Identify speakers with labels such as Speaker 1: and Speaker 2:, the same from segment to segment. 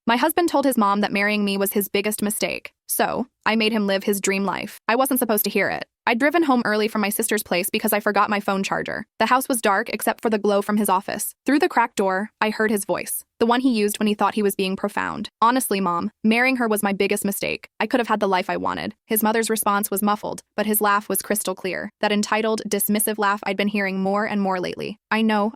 Speaker 1: My husband told his mom that marrying me was his biggest mistake. So, I made him live his dream life. I wasn't supposed to hear it. I'd driven home early from my sister's place because I forgot my phone charger. The house was dark except for the glow from his office. Through the cracked door, I heard his voice, the one he used when he thought he was being profound. Honestly, Mom, marrying her was my biggest mistake. I could have had the life I wanted. His mother's response was muffled, but his laugh was crystal clear. That entitled, dismissive laugh I'd been hearing more and more lately. I know,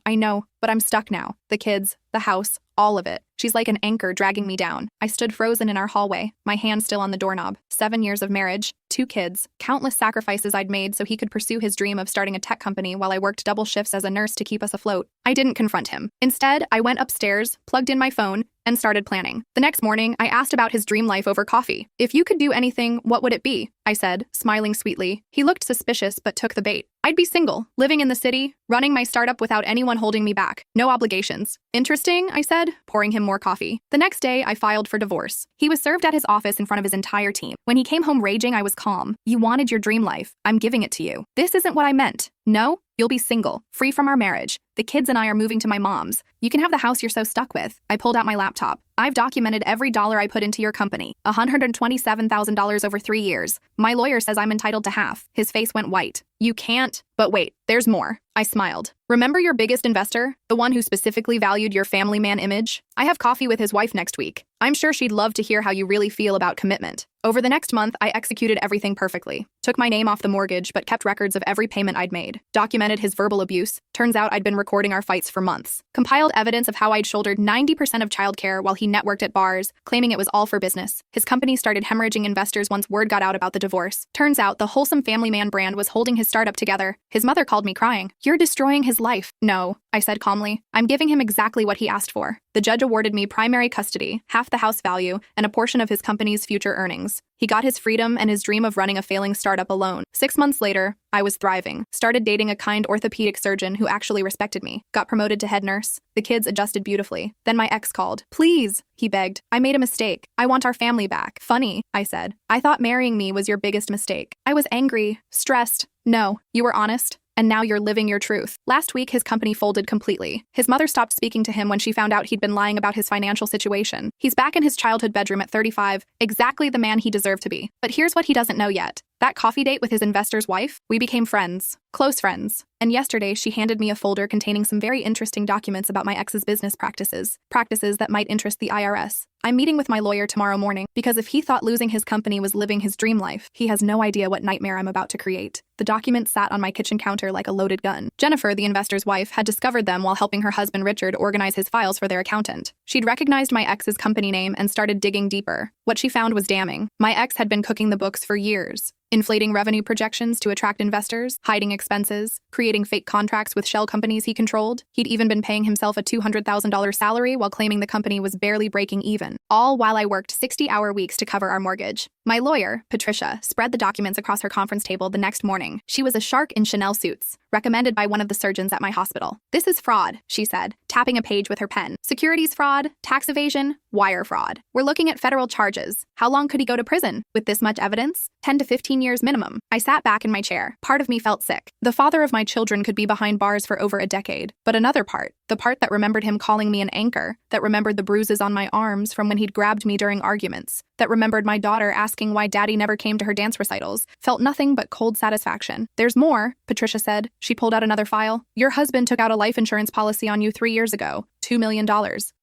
Speaker 1: but I'm stuck now. The kids, the house, all of it. She's like an anchor dragging me down. I stood frozen in our hallway, my hand still on the doorknob. 7 years of marriage, 2 kids, countless sacrifices I'd made so he could pursue his dream of starting a tech company while I worked double shifts as a nurse to keep us afloat. I didn't confront him. Instead, I went upstairs, plugged in my phone, and started planning. The next morning, I asked about his dream life over coffee. If you could do anything, what would it be? I said, smiling sweetly. He looked suspicious but took the bait. I'd be single, living in the city, running my startup without anyone holding me back. No obligations. Interesting, I said, pouring him more coffee. The next day, I filed for divorce. He was served at his office in front of his entire team. When he came home raging, I was calm. You wanted your dream life. I'm giving it to you. This isn't what I meant. No, you'll be single, free from our marriage. The kids and I are moving to my mom's. You can have the house you're so stuck with. I pulled out my laptop. I've documented every dollar I put into your company. $127,000 over 3 years. My lawyer says I'm entitled to half. His face went white. You can't. But wait, there's more. I smiled. Remember your biggest investor? The one who specifically valued your family man image? I have coffee with his wife next week. I'm sure she'd love to hear how you really feel about commitment. Over the next month, I executed everything perfectly. Took my name off the mortgage, but kept records of every payment I'd made. Documented his verbal abuse. Turns out I'd been recording our fights for months. Compiled evidence of how I'd shouldered 90% of childcare while he networked at bars, claiming it was all for business. His company started hemorrhaging investors once word got out about the divorce. Turns out the wholesome family man brand was holding his startup together. His mother called me crying. You're destroying his life. No, I said calmly. I'm giving him exactly what he asked for. The judge awarded me primary custody, half the house value, and a portion of his company's future earnings. He got his freedom and his dream of running a failing startup alone. 6 months later, I was thriving. Started dating a kind orthopedic surgeon who actually respected me. Got promoted to head nurse. The kids adjusted beautifully. Then my ex called. Please, he begged. I made a mistake. I want our family back. Funny, I said. I thought marrying me was your biggest mistake. I was angry, stressed. No, you were honest. And now you're living your truth. Last week, his company folded completely. His mother stopped speaking to him when she found out he'd been lying about his financial situation. He's back in his childhood bedroom at 35, exactly the man he deserved to be. But here's what he doesn't know yet. That coffee date with his investor's wife, we became friends. Close friends. And yesterday, she handed me a folder containing some very interesting documents about my ex's business practices that might interest the IRS. I'm meeting with my lawyer tomorrow morning because if he thought losing his company was living his dream life, he has no idea what nightmare I'm about to create. The documents sat on my kitchen counter like a loaded gun. Jennifer, the investor's wife, had discovered them while helping her husband Richard organize his files for their accountant. She'd recognized my ex's company name and started digging deeper. What she found was damning. My ex had been cooking the books for years. Inflating revenue projections to attract investors, hiding expenses, creating fake contracts with shell companies he controlled. He'd even been paying himself a $200,000 salary while claiming the company was barely breaking even. All while I worked 60-hour weeks to cover our mortgage. My lawyer, Patricia, spread the documents across her conference table the next morning. She was a shark in Chanel suits, recommended by one of the surgeons at my hospital. This is fraud, she said, tapping a page with her pen. Securities fraud, tax evasion, wire fraud. We're looking at federal charges. How long could he go to prison? With this much evidence? 10 to 15 years minimum. I sat back in my chair. Part of me felt sick. The father of my children could be behind bars for over a decade. But another part, the part that remembered him calling me an anchor, that remembered the bruises on my arms from when he'd grabbed me during arguments, that remembered my daughter asking why daddy never came to her dance recitals, felt nothing but cold satisfaction. There's more, Patricia said. She pulled out another file. Your husband took out a life insurance policy on you 3 years ago. $2 million.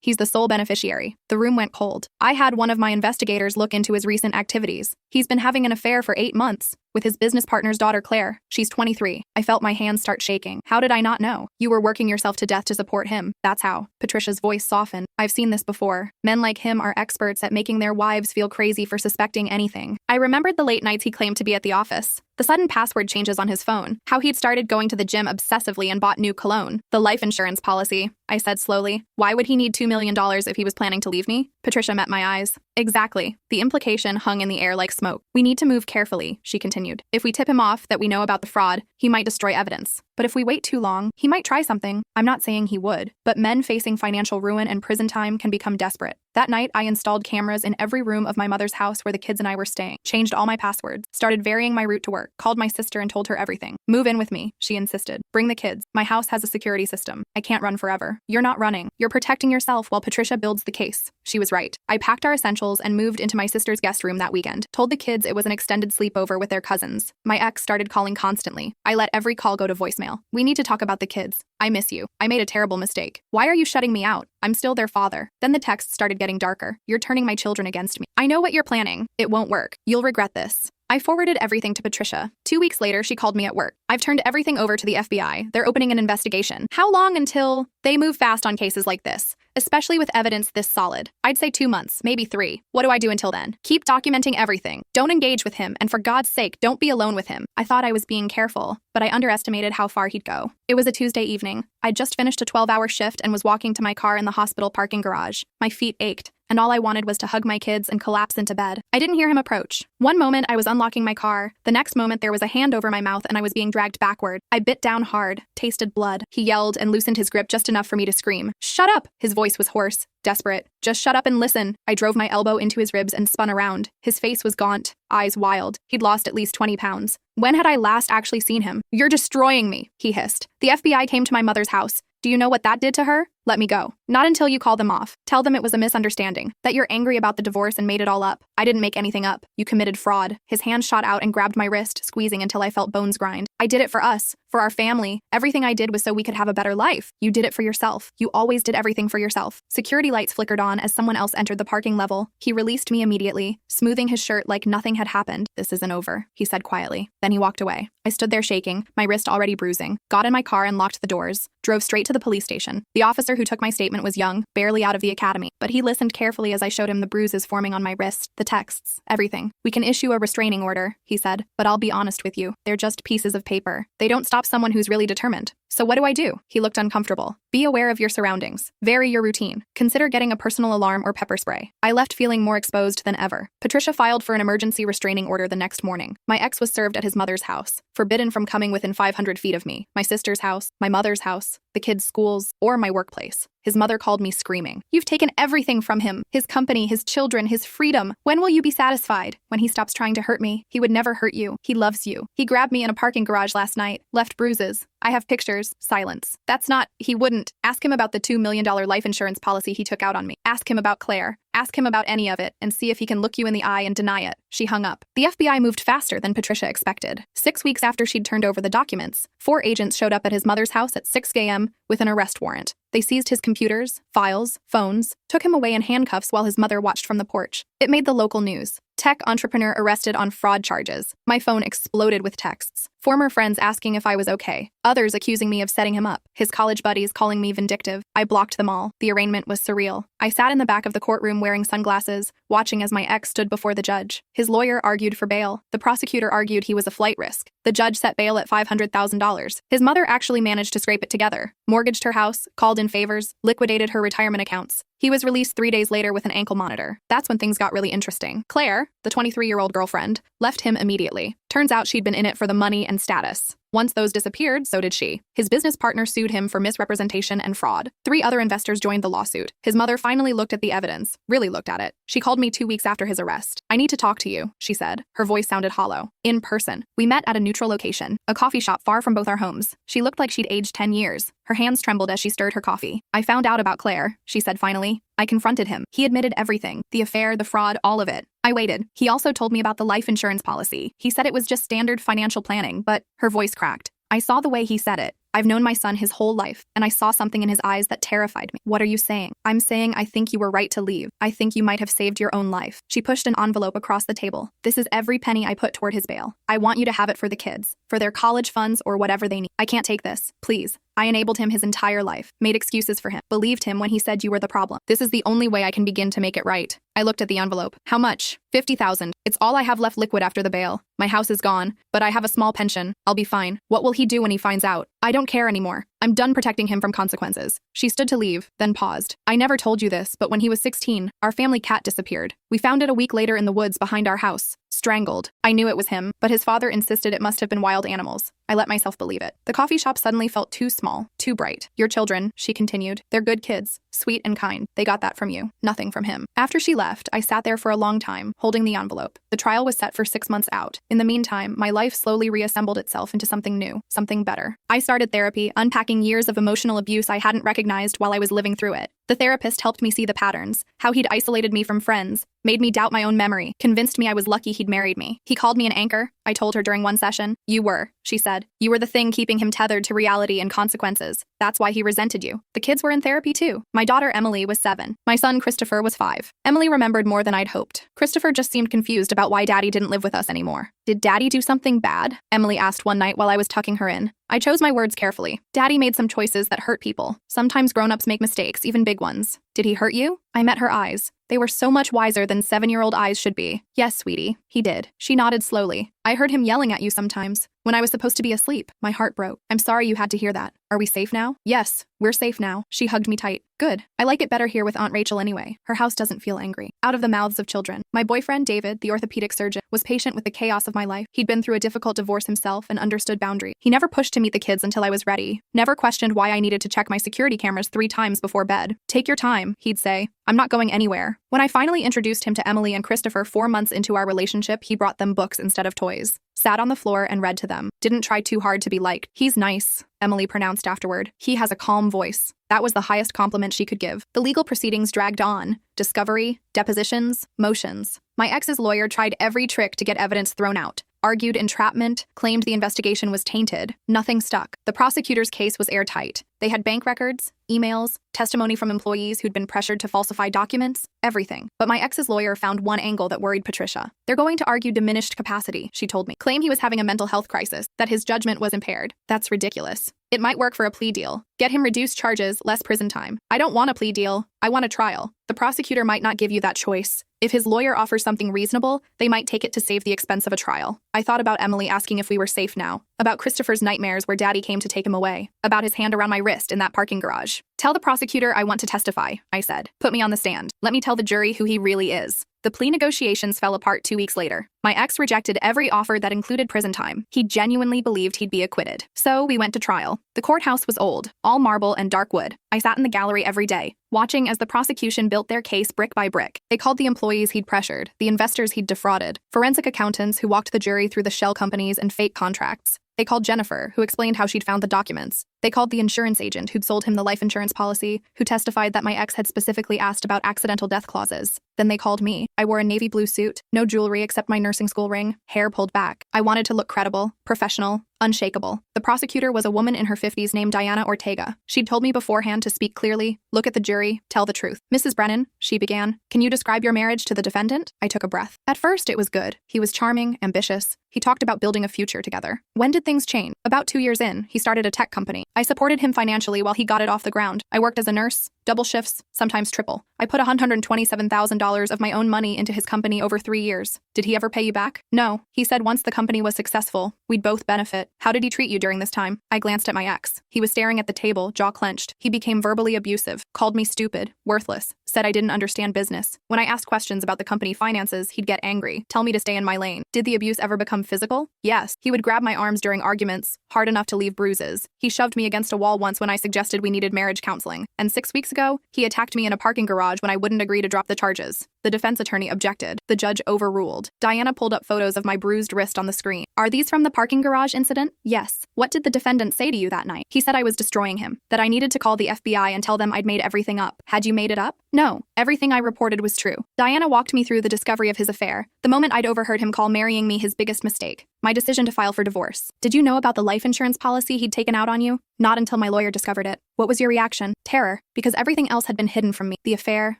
Speaker 1: He's the sole beneficiary. The room went cold. I had one of my investigators look into his recent activities. He's been having an affair for 8 months with his business partner's daughter, Claire. She's 23. I felt my hands start shaking. How did I not know? You were working yourself to death to support him. That's how. Patricia's voice softened. I've seen this before. Men like him are experts at making their wives feel crazy for suspecting anything. I remembered the late nights he claimed to be at the office. The sudden password changes on his phone. How he'd started going to the gym obsessively and bought new cologne. The life insurance policy, I said slowly. Why would he need $2 million if he was planning to leave me? Patricia met my eyes. Exactly. The implication hung in the air like smoke. We need to move carefully, she continued. If we tip him off that we know about the fraud, he might destroy evidence. But if we wait too long, he might try something. I'm not saying he would, but men facing financial ruin and prison time can become desperate. That night, I installed cameras in every room of my mother's house where the kids and I were staying, changed all my passwords, started varying my route to work, called my sister and told her everything. Move in with me, she insisted. Bring the kids. My house has a security system. I can't run forever. You're not running. You're protecting yourself while Patricia builds the case. She was right. I packed our essentials and moved into my sister's guest room that weekend. Told the kids it was an extended sleepover with their cousins. My ex started calling constantly. I let every call go to voicemail. We need to talk about the kids. I miss you. I made a terrible mistake. Why are you shutting me out? I'm still their father. Then the texts started getting darker. You're turning my children against me. I know what you're planning. It won't work. You'll regret this. I forwarded everything to Patricia. 2 weeks later, she called me at work. I've turned everything over to the FBI. They're opening an investigation. How long until they move fast on cases like this, especially with evidence this solid? I'd say 2 months, maybe 3. What do I do until then? Keep documenting everything. Don't engage with him, and for God's sake, don't be alone with him. I thought I was being careful, but I underestimated how far he'd go. It was a Tuesday evening. I'd just finished a 12-hour shift and was walking to my car in the hospital parking garage. My feet ached, and all I wanted was to hug my kids and collapse into bed. I didn't hear him approach. One moment, I was unlocking my car. The next moment, there was a hand over my mouth and I was being dragged backward. I bit down hard, tasted blood. He yelled and loosened his grip just enough for me to scream. "Shut up!" His voice was hoarse, desperate. "Just shut up and listen." I drove my elbow into his ribs and spun around. His face was gaunt, eyes wild. He'd lost at least 20 pounds. When had I last actually seen him? "You're destroying me," he hissed. "The FBI came to my mother's house. Do you know what that did to her? Let me go. Not until you call them off. Tell them it was a misunderstanding, that you're angry about the divorce and made it all up. I didn't make anything up. You committed fraud." His hand shot out and grabbed my wrist, squeezing until I felt bones grind. "I did it for us, for our family. Everything I did was so we could have a better life. You did it for yourself. You always did everything for yourself." Security lights flickered on as someone else entered the parking level. He released me immediately, smoothing his shirt like nothing had happened. "This isn't over," he said quietly. Then he walked away. I stood there shaking, my wrist already bruising, got in my car and locked the doors, drove straight to the police station. The officer who took my statement was young, barely out of the academy, but he listened carefully as I showed him the bruises forming on my wrist, the texts, everything. "We can issue a restraining order," he said, "but I'll be honest with you, they're just pieces of paper. They don't stop someone who's really determined. So what do I do?" He looked uncomfortable. "Be aware of your surroundings. Vary your routine. Consider getting a personal alarm or pepper spray." I left feeling more exposed than ever. Patricia filed for an emergency restraining order the next morning. My ex was served at his mother's house, forbidden from coming within 500 feet of me, my sister's house, my mother's house, the kids' schools, or my workplace. His mother called me screaming. "You've taken everything from him. His company, his children, his freedom. When will you be satisfied? When he stops trying to hurt me, he would never hurt you. He loves you. He grabbed me in a parking garage last night, left bruises. I have pictures." Silence. "That's not, he wouldn't. Ask him about the $2 million life insurance policy he took out on me. Ask him about Claire. Ask him about any of it and see if he can look you in the eye and deny it." She hung up. The FBI moved faster than Patricia expected. 6 weeks after she'd turned over the documents, 4 agents showed up at his mother's house at 6 a.m. with an arrest warrant. They seized his computers, files, phones, took him away in handcuffs while his mother watched from the porch. It made the local news. Tech entrepreneur arrested on fraud charges. My phone exploded with texts. Former friends asking if I was okay. Others accusing me of setting him up. His college buddies calling me vindictive. I blocked them all. The arraignment was surreal. I sat in the back of the courtroom wearing sunglasses, watching as my ex stood before the judge. His lawyer argued for bail. The prosecutor argued he was a flight risk. The judge set bail at $500,000. His mother actually managed to scrape it together. Mortgaged her house, called in favors, liquidated her retirement accounts. He was released 3 days later with an ankle monitor. That's when things got really interesting. Claire, the 23-year-old girlfriend, left him immediately. Turns out she'd been in it for the money and status. Once those disappeared, so did she. His business partner sued him for misrepresentation and fraud. 3 other investors joined the lawsuit. His mother finally looked at the evidence, really looked at it. She called me 2 weeks after his arrest. "I need to talk to you," she said. Her voice sounded hollow. "In person." We met at a neutral location, a coffee shop far from both our homes. She looked like she'd aged 10 years. Her hands trembled as she stirred her coffee. "I found out about Claire," she said finally. I confronted him. He admitted everything. The affair, the fraud, all of it. I waited. He also told me about the life insurance policy. He said it was just standard financial planning, but her voice cracked. I saw the way he said it. I've known my son his whole life, and I saw something in his eyes that terrified me. "What are you saying?" "I'm saying I think you were right to leave. I think you might have saved your own life." She pushed an envelope across the table. "This is every penny I put toward his bail. I want you to have it for the kids, for their college funds or whatever they need. I can't take this. Please." I enabled him his entire life, made excuses for him, believed him when he said you were the problem. This is the only way I can begin to make it right. I looked at the envelope. "How much?" "50,000. It's all I have left liquid after the bail. My house is gone, but I have a small pension. I'll be fine. What will he do when he finds out? I don't care anymore. I'm done protecting him from consequences." She stood to leave, then paused. "I never told you this, but when he was 16, our family cat disappeared. We found it a week later in the woods behind our house, strangled. I knew it was him, but his father insisted it must have been wild animals. I let myself believe it." The coffee shop suddenly felt too small, too bright. "Your children," she continued. "They're good kids, sweet and kind. They got that from you, nothing from him." After she left, I sat there for a long time, holding the envelope. The trial was set for 6 months out. In the meantime, my life slowly reassembled itself into something new, something better. I started therapy, unpacking years of emotional abuse I hadn't recognized while I was living through it. The therapist helped me see the patterns, how he'd isolated me from friends, made me doubt my own memory, convinced me I was lucky he'd married me. He called me an anchor, I told her during one session. You were, she said. You were the thing keeping him tethered to reality and consequences. That's why he resented you. The kids were in therapy too. My daughter Emily was 7. My son Christopher was 5. Emily remembered more than I'd hoped. Christopher just seemed confused about why Daddy didn't live with us anymore. Did Daddy do something bad? Emily asked one night while I was tucking her in. I chose my words carefully. Daddy made some choices that hurt people. Sometimes grown-ups make mistakes, even big ones. Did he hurt you? I met her eyes. They were so much wiser than 7-year-old eyes should be. Yes, sweetie, he did. She nodded slowly. I heard him yelling at you sometimes. When I was supposed to be asleep, my heart broke. I'm sorry you had to hear that. Are we safe now? Yes, we're safe now. She hugged me tight. Good. I like it better here with Aunt Rachel anyway. Her house doesn't feel angry. Out of the mouths of children. My boyfriend, David, the orthopedic surgeon, was patient with the chaos of my life. He'd been through a difficult divorce himself and understood boundary. He never pushed to meet the kids until I was ready. Never questioned why I needed to check my security cameras 3 times before bed. Take your time, he'd say. I'm not going anywhere. When I finally introduced him to Emily and Christopher 4 months into our relationship, he brought them books instead of toys. Sat on the floor and read to them. Didn't try too hard to be liked. He's nice, Emily pronounced afterward. He has a calm voice. That was the highest compliment she could give. The legal proceedings dragged on. Discovery, depositions, motions. My ex's lawyer tried every trick to get evidence thrown out. Argued entrapment, claimed the investigation was tainted. Nothing stuck. The prosecutor's case was airtight. They had bank records, emails, testimony from employees who'd been pressured to falsify documents, everything. But my ex's lawyer found one angle that worried Patricia. They're going to argue diminished capacity, she told me. Claim he was having a mental health crisis, that his judgment was impaired. That's ridiculous. It might work for a plea deal. Get him reduced charges, less prison time. I don't want a plea deal. I want a trial. The prosecutor might not give you that choice. If his lawyer offers something reasonable, they might take it to save the expense of a trial. I thought about Emily asking if we were safe now, about Christopher's nightmares where Daddy came to take him away, about his hand around my wrist in that parking garage. Tell the prosecutor I want to testify, I said. Put me on the stand. Let me tell the jury who he really is. The plea negotiations fell apart 2 weeks later. My ex rejected every offer that included prison time. He genuinely believed he'd be acquitted. So we went to trial. The courthouse was old, all marble and dark wood. I sat in the gallery every day, watching as the prosecution built their case brick by brick. They called the employees he'd pressured, the investors he'd defrauded, forensic accountants who walked the jury through the shell companies and fake contracts. They called Jennifer, who explained how she'd found the documents. They called the insurance agent who'd sold him the life insurance policy, who testified that my ex had specifically asked about accidental death clauses. Then they called me. I wore a navy blue suit, no jewelry except my nursing school ring, hair pulled back. I wanted to look credible, professional, unshakable. The prosecutor was a woman in her 50s named Diana Ortega. She'd told me beforehand to speak clearly, look at the jury, tell the truth. Mrs. Brennan, she began, can you describe your marriage to the defendant? I took a breath. At first, it was good. He was charming, ambitious. He talked about building a future together. When did things change? About 2 years in, he started a tech company. I supported him financially while he got it off the ground. I worked as a nurse, double shifts, sometimes triple. I put $127,000 of my own money into his company over 3 years. Did he ever pay you back? No. He said once the company was successful, we'd both benefit. How did he treat you during this time? I glanced at my ex. He was staring at the table, jaw clenched. He became verbally abusive, called me stupid, worthless, said I didn't understand business. When I asked questions about the company finances, he'd get angry, tell me to stay in my lane. Did the abuse ever become physical? Yes. He would grab my arms during arguments, hard enough to leave bruises. He shoved me against a wall once when I suggested we needed marriage counseling. And 6 weeks ago, he attacked me in a parking garage when I wouldn't agree to drop the charges. The defense attorney objected. The judge overruled. Diana pulled up photos of my bruised wrist on the screen. Are these from the parking garage incident? Yes. What did the defendant say to you that night? He said I was destroying him, that I needed to call the FBI and tell them I'd made everything up. Had you made it up? No. Everything I reported was true. Diana walked me through the discovery of his affair, the moment I'd overheard him call marrying me his biggest mistake. My decision to file for divorce. Did you know about the life insurance policy he'd taken out on you? Not until my lawyer discovered it. What was your reaction? Terror, because everything else had been hidden from me. The affair,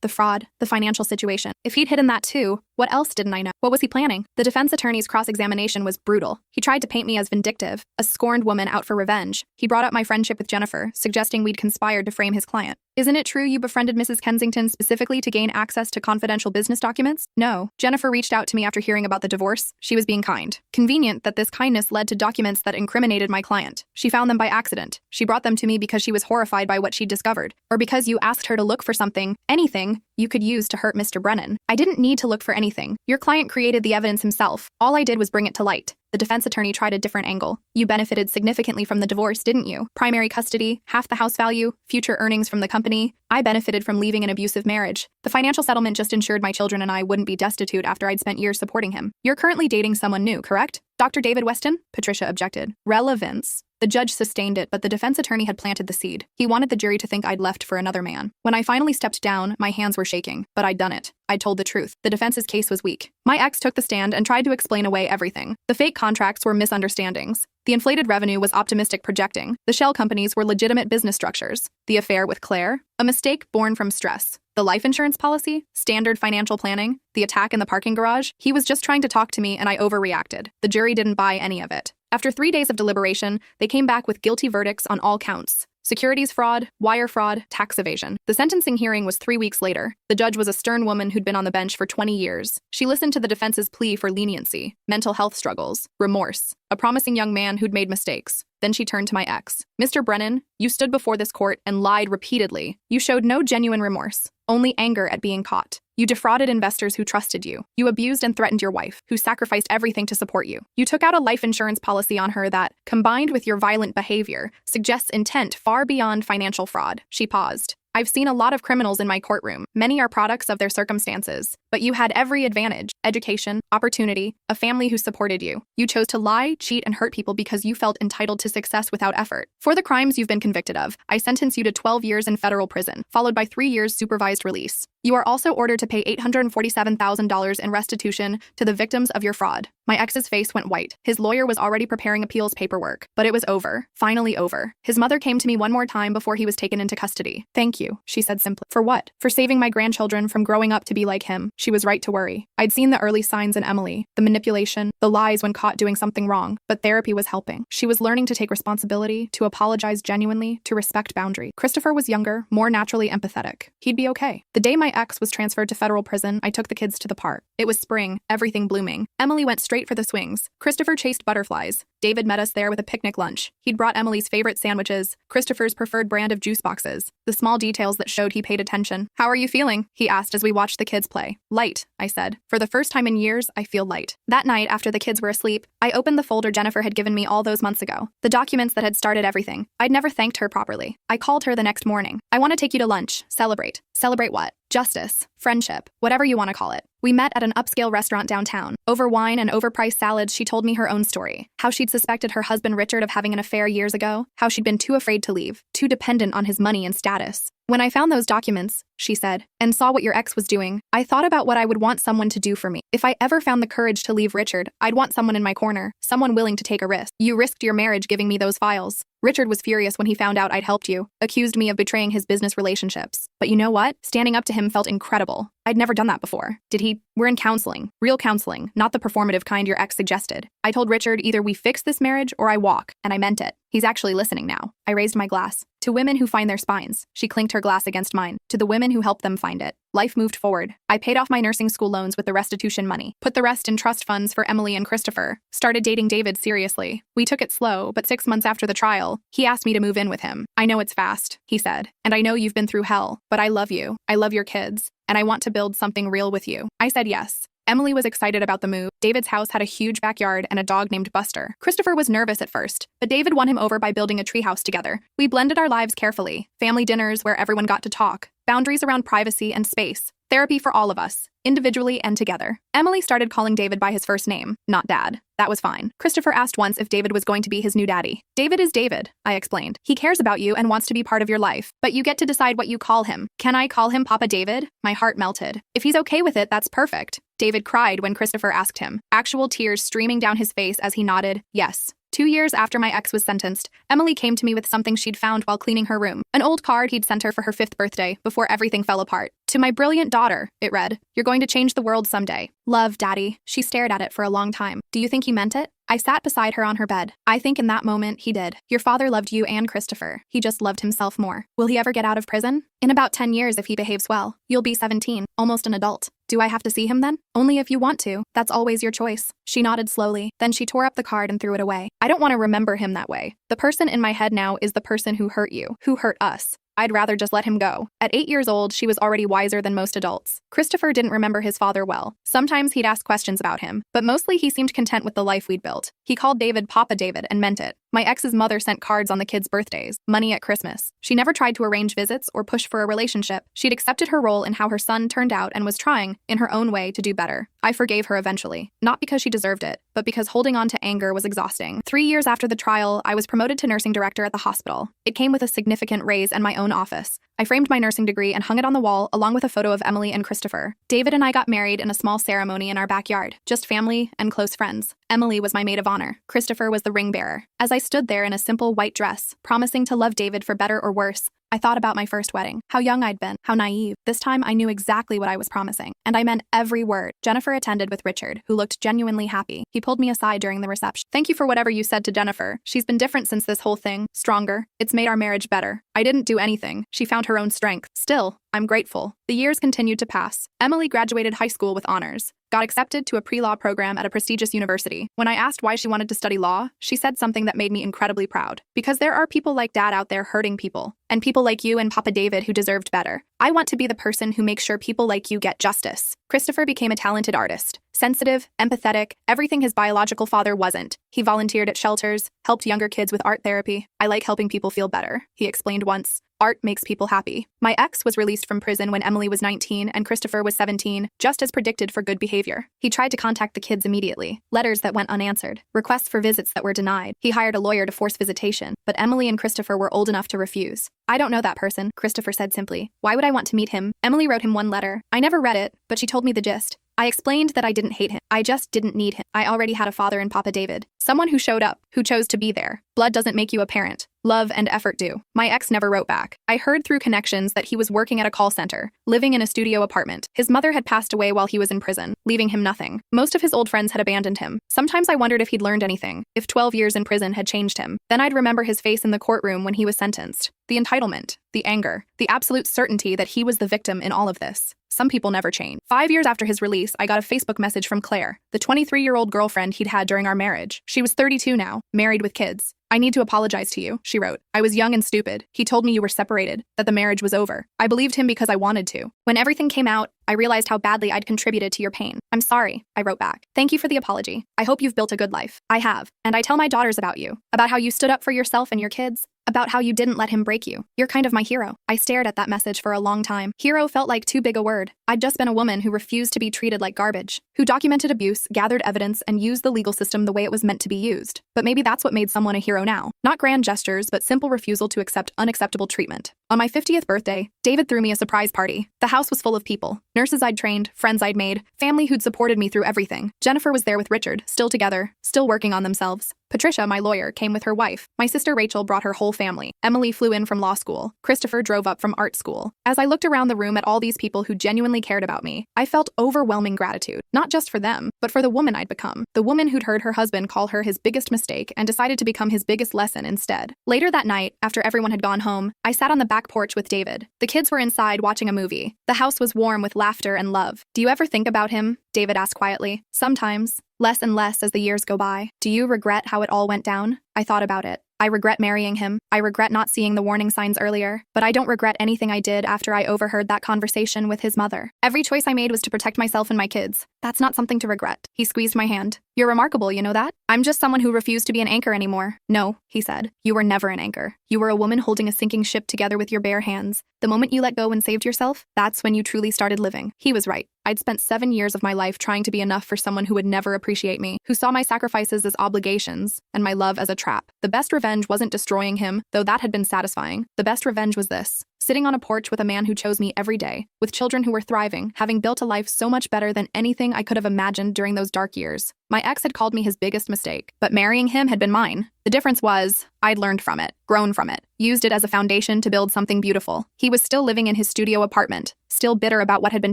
Speaker 1: the fraud, the financial situation. If he'd hidden that too, what else didn't I know? What was he planning? The defense attorney's cross-examination was brutal. He tried to paint me as vindictive, a scorned woman out for revenge. He brought up my friendship with Jennifer, suggesting we'd conspired to frame his client. Isn't it true you befriended Mrs. Kensington specifically to gain access to confidential business documents? No. Jennifer reached out to me after hearing about the divorce. She was being kind. Convenient that this kindness led to documents that incriminated my client. She found them by accident. She brought them to me because she was horrified by what she'd discovered, or because you asked her to look for something, anything, you could use to hurt Mr. Brennan. I didn't need to look for anything. Your client created the evidence himself. All I did was bring it to light. The defense attorney tried a different angle. You benefited significantly from the divorce, didn't you? Primary custody, half the house value, future earnings from the company. I benefited from leaving an abusive marriage. The financial settlement just ensured my children and I wouldn't be destitute after I'd spent years supporting him. You're currently dating someone new, correct? Dr. David Weston? Patricia objected. Relevance. The judge sustained it, but the defense attorney had planted the seed. He wanted the jury to think I'd left for another man. When I finally stepped down, my hands were shaking, but I'd done it. I told the truth. The defense's case was weak. My ex took the stand and tried to explain away everything. The fake contracts were misunderstandings. The inflated revenue was optimistic projecting. The shell companies were legitimate business structures. The affair with Claire, a mistake born from stress. The life insurance policy, standard financial planning, the attack in the parking garage. He was just trying to talk to me and I overreacted. The jury didn't buy any of it. After 3 days of deliberation, they came back with guilty verdicts on all counts. Securities fraud, wire fraud, tax evasion. The sentencing hearing was 3 weeks later. The judge was a stern woman who'd been on the bench for 20 years. She listened to the defense's plea for leniency, mental health struggles, remorse, a promising young man who'd made mistakes. Then she turned to my ex. Mr. Brennan, you stood before this court and lied repeatedly. You showed no genuine remorse, only anger at being caught. You defrauded investors who trusted you. You abused and threatened your wife, who sacrificed everything to support you. You took out a life insurance policy on her that, combined with your violent behavior, suggests intent far beyond financial fraud. She paused. I've seen a lot of criminals in my courtroom. Many are products of their circumstances. But you had every advantage: education, opportunity, a family who supported you. You chose to lie, cheat, and hurt people because you felt entitled to success without effort. For the crimes you've been convicted of, I sentence you to 12 years in federal prison, followed by 3 years supervised release. You are also ordered to pay $847,000 in restitution to the victims of your fraud. My ex's face went white. His lawyer was already preparing appeals paperwork, but it was over. Finally over. His mother came to me one more time before he was taken into custody. Thank you, she said simply. For what? For saving my grandchildren from growing up to be like him. She was right to worry. I'd seen the early signs in Emily, the manipulation, the lies when caught doing something wrong, but therapy was helping. She was learning to take responsibility, to apologize genuinely, to respect boundaries. Christopher was younger, more naturally empathetic. He'd be okay. The day my ex was transferred to federal prison, I took the kids to the park. It was spring, everything blooming. Emily went straight for the swings. Christopher chased butterflies. David met us there with a picnic lunch. He'd brought Emily's favorite sandwiches, Christopher's preferred brand of juice boxes, the small details that showed he paid attention. How are you feeling? He asked as we watched the kids play. Light, I said. For the first time in years, I feel light. That night, after the kids were asleep, I opened the folder Jennifer had given me all those months ago. The documents that had started everything. I'd never thanked her properly. I called her the next morning. I want to take you to lunch. Celebrate. Celebrate what? Justice, friendship, whatever you want to call it. We met at an upscale restaurant downtown. Over wine and overpriced salads, she told me her own story. How she'd suspected her husband Richard of having an affair years ago. How she'd been too afraid to leave, too dependent on his money and status. When I found those documents, she said, and saw what your ex was doing, I thought about what I would want someone to do for me. If I ever found the courage to leave Richard, I'd want someone in my corner, someone willing to take a risk. You risked your marriage giving me those files. Richard was furious when he found out I'd helped you, accused me of betraying his business relationships. But you know what? Standing up to him felt incredible. I'd never done that before. Did he? We're in counseling. Real counseling, not the performative kind your ex suggested. I told Richard either we fix this marriage or I walk, and I meant it. He's actually listening now. I raised my glass. To women who find their spines. She clinked her glass against mine. To the women who helped them find it. Life moved forward. I paid off my nursing school loans with the restitution money. Put the rest in trust funds for Emily and Christopher. Started dating David seriously. We took it slow, but 6 months after the trial, he asked me to move in with him. I know it's fast, he said. And I know you've been through hell, but I love you. I love your kids. And I want to build something real with you. I said yes. Emily was excited about the move. David's house had a huge backyard and a dog named Buster. Christopher was nervous at first, but David won him over by building a treehouse together. We blended our lives carefully. Family dinners where everyone got to talk. Boundaries around privacy and space. Therapy for all of us, individually and together. Emily started calling David by his first name, not Dad. That was fine. Christopher asked once if David was going to be his new daddy. David is David, I explained. He cares about you and wants to be part of your life, but you get to decide what you call him. Can I call him Papa David? My heart melted. If he's okay with it, that's perfect. David cried when Christopher asked him, actual tears streaming down his face as he nodded, yes. 2 years after my ex was sentenced, Emily came to me with something she'd found while cleaning her room. An old card he'd sent her for her 5th birthday, before everything fell apart. To my brilliant daughter, it read, you're going to change the world someday. Love, Daddy. She stared at it for a long time. Do you think he meant it? I sat beside her on her bed. I think in that moment, he did. Your father loved you and Christopher. He just loved himself more. Will he ever get out of prison? In about 10 years if he behaves well. You'll be 17, almost an adult. Do I have to see him then? Only if you want to. That's always your choice. She nodded slowly. Then she tore up the card and threw it away. I don't want to remember him that way. The person in my head now is the person who hurt you, who hurt us. I'd rather just let him go. At 8 years old, she was already wiser than most adults. Christopher didn't remember his father well. Sometimes he'd ask questions about him, but mostly he seemed content with the life we'd built. He called David Papa David and meant it. My ex's mother sent cards on the kids' birthdays, money at Christmas. She never tried to arrange visits or push for a relationship. She'd accepted her role in how her son turned out and was trying, in her own way, to do better. I forgave her eventually, not because she deserved it, but because holding on to anger was exhausting. 3 years after the trial, I was promoted to nursing director at the hospital. It came with a significant raise and my own office. I framed my nursing degree and hung it on the wall along with a photo of Emily and Christopher. David and I got married in a small ceremony in our backyard, just family and close friends. Emily was my maid of honor. Christopher was the ring bearer. As I stood there in a simple white dress, promising to love David for better or worse, I thought about my first wedding, how young I'd been, how naive. This time I knew exactly what I was promising, and I meant every word. Jennifer attended with Richard, who looked genuinely happy. He pulled me aside during the reception. "Thank you for whatever you said to Jennifer. She's been different since this whole thing, stronger. It's made our marriage better. I didn't do anything. She found her own strength. Still, I'm grateful." The years continued to pass. Emily graduated high school with honors, got accepted to a pre-law program at a prestigious university. When I asked why she wanted to study law, she said something that made me incredibly proud. "Because there are people like Dad out there hurting people, and people like you and Papa David who deserved better. I want to be the person who makes sure people like you get justice." Christopher became a talented artist. Sensitive, empathetic, everything his biological father wasn't. He volunteered at shelters, helped younger kids with art therapy. "I like helping people feel better," he explained once. "Art makes people happy." My ex was released from prison when Emily was 19 and Christopher was 17, just as predicted for good behavior. He tried to contact the kids immediately. Letters that went unanswered. Requests for visits that were denied. He hired a lawyer to force visitation, but Emily and Christopher were old enough to refuse. "I don't know that person," Christopher said simply. "Why would I want to meet him?" Emily wrote him one letter. I never read it, but she told me the gist. I explained that I didn't hate him. I just didn't need him. I already had a father in Papa David. Someone who showed up, who chose to be there. Blood doesn't make you a parent. Love and effort do. My ex never wrote back. I heard through connections that he was working at a call center, living in a studio apartment. His mother had passed away while he was in prison, leaving him nothing. Most of his old friends had abandoned him. Sometimes I wondered if he'd learned anything, if 12 years in prison had changed him. Then I'd remember his face in the courtroom when he was sentenced. The entitlement, the anger, the absolute certainty that he was the victim in all of this. Some people never change. 5 years after his release, I got a Facebook message from Claire, the 23-year-old girlfriend he'd had during our marriage. She was 32 now, married with kids. "I need to apologize to you," she wrote. "I was young and stupid. He told me you were separated, that the marriage was over. I believed him because I wanted to. When everything came out, I realized how badly I'd contributed to your pain. I'm sorry," I wrote back. "Thank you for the apology. I hope you've built a good life." I have. And I tell my daughters about you, about how you stood up for yourself and your kids, about how you didn't let him break you. You're kind of my hero." I stared at that message for a long time. Hero felt like too big a word. I'd just been a woman who refused to be treated like garbage, who documented abuse, gathered evidence, and used the legal system the way it was meant to be used. But maybe that's what made someone a hero now. Not grand gestures, but simple refusal to accept unacceptable treatment. On my 50th birthday, David threw me a surprise party. The house was full of people. Nurses I'd trained, friends I'd made, family who'd supported me through everything. Jennifer was there with Richard, still together, still working on themselves. Patricia, my lawyer, came with her wife. My sister Rachel brought her whole family. Emily flew in from law school. Christopher drove up from art school. As I looked around the room at all these people who genuinely cared about me, I felt overwhelming gratitude, not just for them, but for the woman I'd become. The woman who'd heard her husband call her his biggest mistake and decided to become his biggest lesson instead. Later that night, after everyone had gone home, I sat on the back porch with David. The kids were inside watching a movie. The house was warm with laughter and love. "Do you ever think about him?" David asked quietly. "Sometimes. Less and less as the years go by." "Do you regret how it all went down?" I thought about it. I regret marrying him. I regret not seeing the warning signs earlier, but I don't regret anything I did after I overheard that conversation with his mother. Every choice I made was to protect myself and my kids. That's not something to regret. He squeezed my hand. "You're remarkable, you know that? I'm just someone who refused to be an anchor anymore." "No," he said. "You were never an anchor. You were a woman holding a sinking ship together with your bare hands. The moment you let go and saved yourself, that's when you truly started living." He was right. I'd spent 7 years of my life trying to be enough for someone who would never appreciate me, who saw my sacrifices as obligations and my love as a trap. The best revenge wasn't destroying him, though that had been satisfying. The best revenge was this: sitting on a porch with a man who chose me every day, with children who were thriving, having built a life so much better than anything I could have imagined during those dark years. My ex had called me his biggest mistake, but marrying him had been mine. The difference was, I'd learned from it, grown from it, used it as a foundation to build something beautiful. He was still living in his studio apartment, still bitter about what had been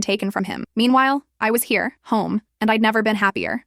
Speaker 1: taken from him. Meanwhile, I was here, home, and I'd never been happier.